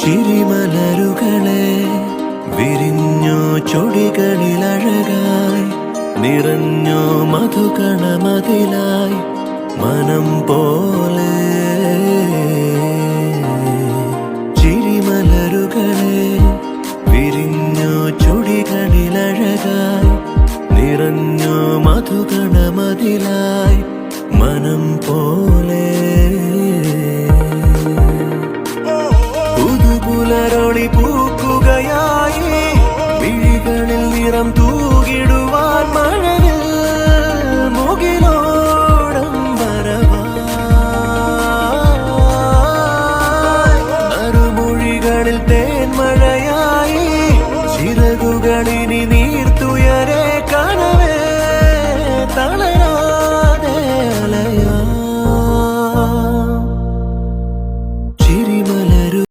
ചിരിമലരുകളെ വിരിഞ്ഞോ ചൊടികളിലഴകായി നിറഞ്ഞോ മധുകണമതിലായി മനം പോലെ ചിരിമലരുകളെ വിരിഞ്ഞോ ചൊടികളിലഴകായി നിറഞ്ഞോ മധുകണമതിലായി മനം പോലെ പുതുപുലരൊളി പൂക്കുകയായി വിഴികളിൽ നിറം തൂകിടുവാൻ മഴവിൽ മുകിലോടം വരവായി നറുമൊഴികളിൽ